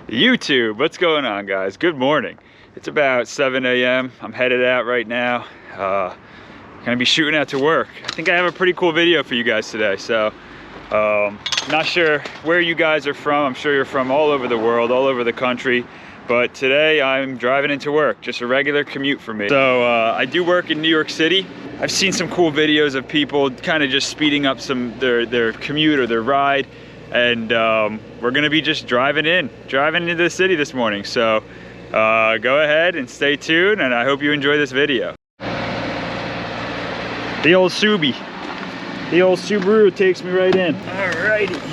YouTube, what's going on, guys? Good morning. It's about 7 a.m. I'm headed out right now. Gonna be shooting out to work. I think I have a pretty cool video for you guys today. So not sure where you guys are from. I'm sure you're from all over the world, all over the country. But today I'm driving into work, just a regular commute for me. So I do work in New York City. I've seen some cool videos of people kind of just speeding up their commute or their ride. And we're gonna be just driving into the city this morning. So go ahead and stay tuned, and I hope you enjoy this video. The old Subaru takes me right in. Alrighty.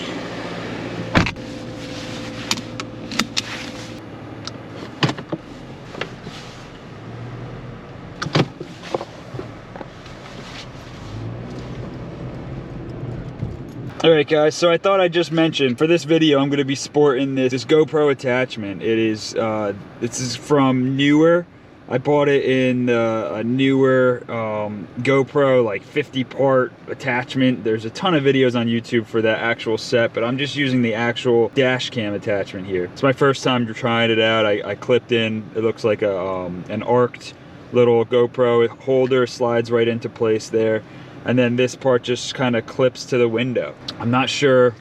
Alright guys, so I thought I'd just mention, for this video I'm going to be sporting this GoPro attachment. This is from Newer. I bought it in a Newer GoPro, like 50-part attachment. There's a ton of videos on YouTube for that actual set, but I'm just using the actual dash cam attachment here. It's my first time trying it out. I clipped in, it looks like an arced little GoPro holder, slides right into place there. And then this part just kind of clips to the window. I'm not sure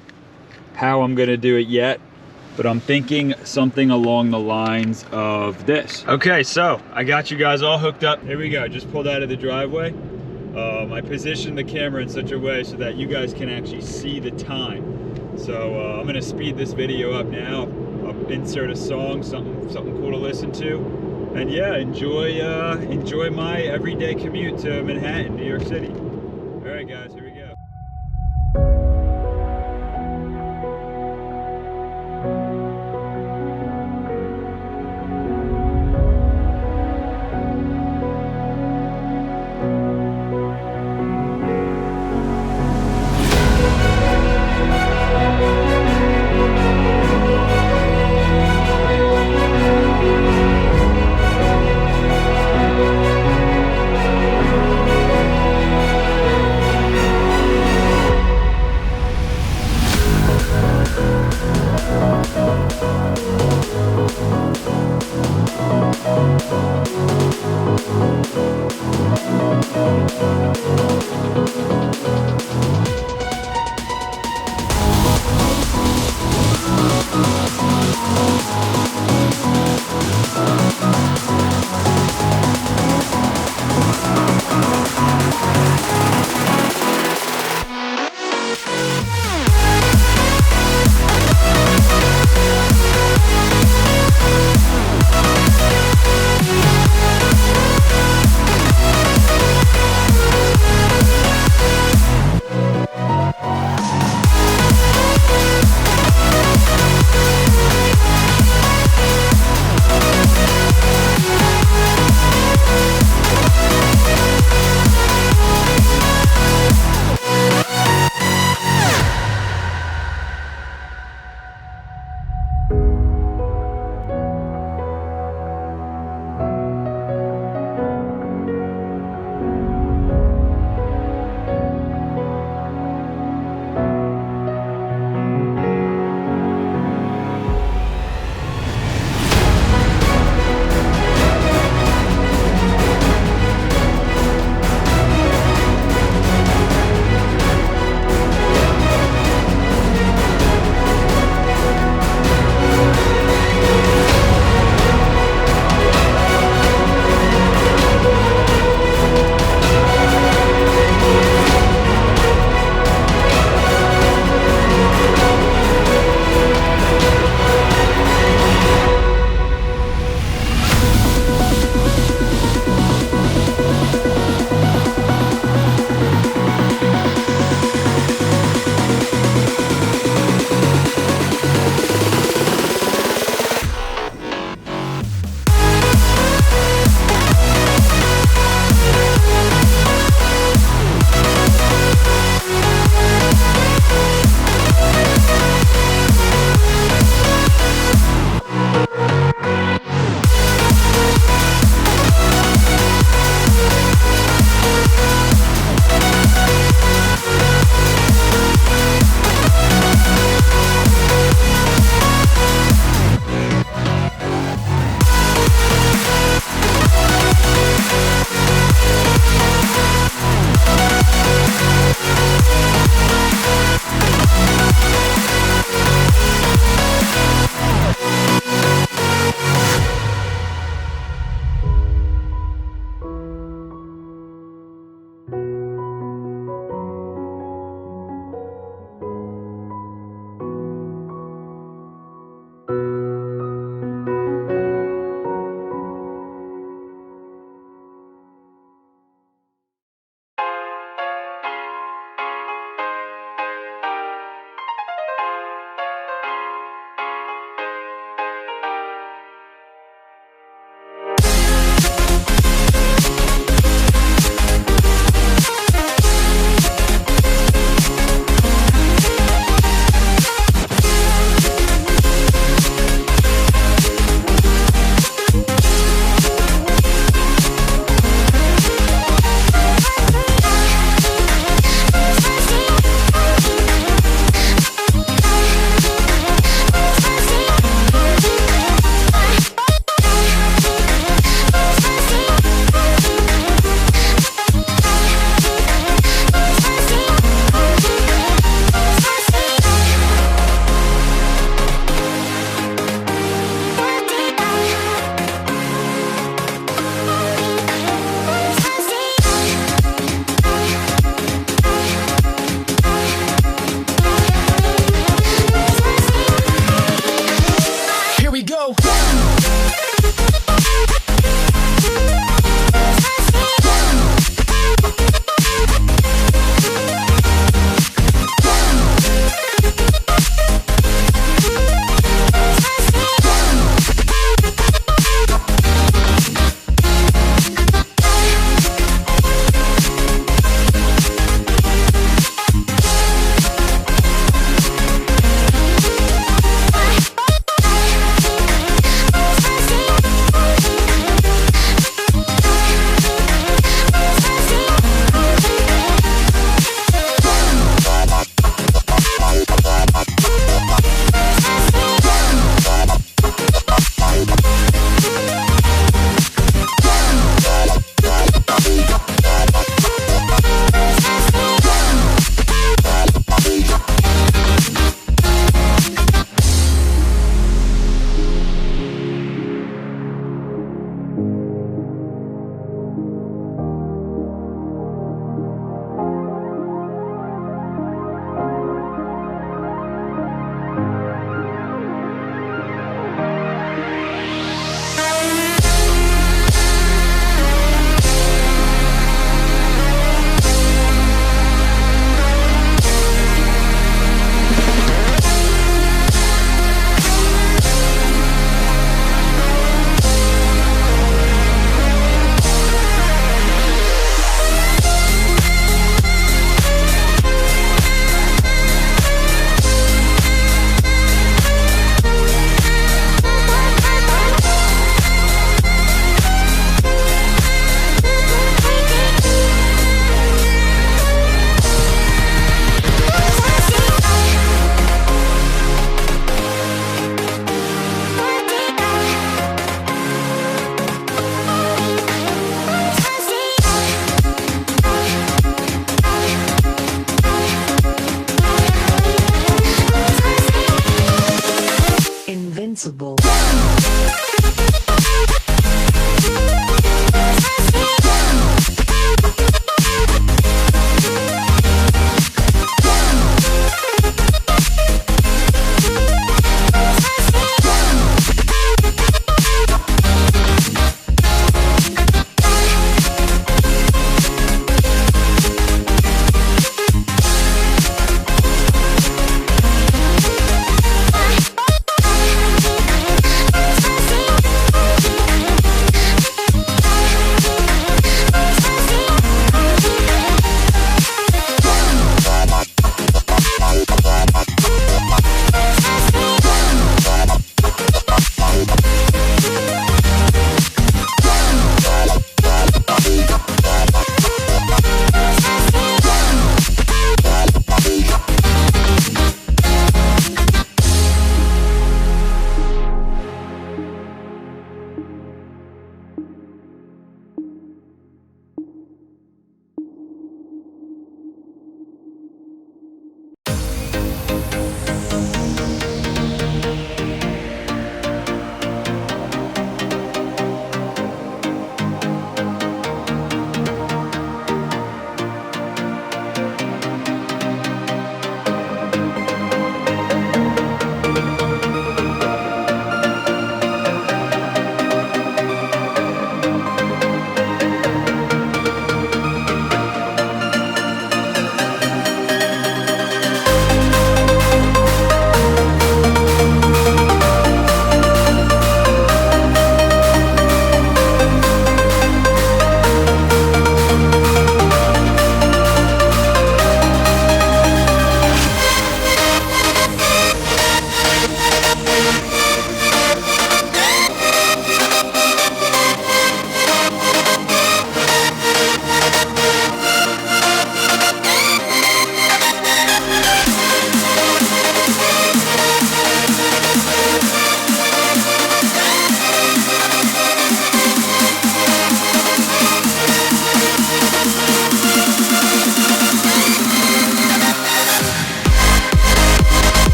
how I'm gonna do it yet, but I'm thinking something along the lines of this. Okay, so I got you guys all hooked up. Here we go, just pulled out of the driveway. I positioned the camera in such a way so that you guys can actually see the time. So I'm gonna speed this video up now. I'll insert a song, something cool to listen to. And yeah, enjoy my everyday commute to Manhattan, New York City. All right, guys, here we go.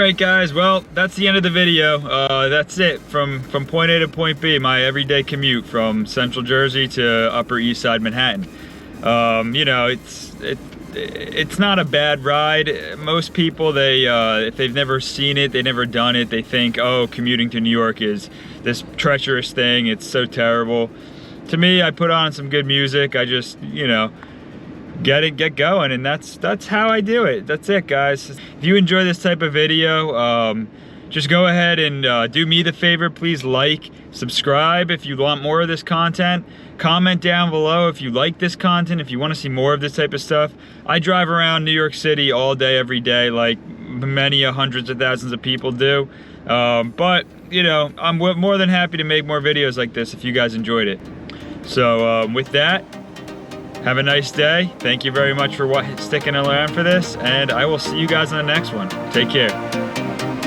Alright guys, well, that's the end of the video. That's it from point A to point B, my everyday commute from Central Jersey to Upper East Side Manhattan. You know, it's not a bad ride. Most people, if they've never seen it, they've never done it, they think, oh, commuting to New York is this treacherous thing, it's so terrible. to me, I put on some good music. I just, you know, get going, and that's how I do it. That's it, guys. If you enjoy this type of video, just go ahead and do me the favor. Please like, subscribe if you want more of this content. Comment down below if you like this content, if you want to see more of this type of stuff. I drive around New York City all day, every day, like many hundreds of thousands of people do. But, you know, I'm more than happy to make more videos like this if you guys enjoyed it. So with that, have a nice day. Thank you very much for sticking around for this, and I will see you guys on the next one. Take care.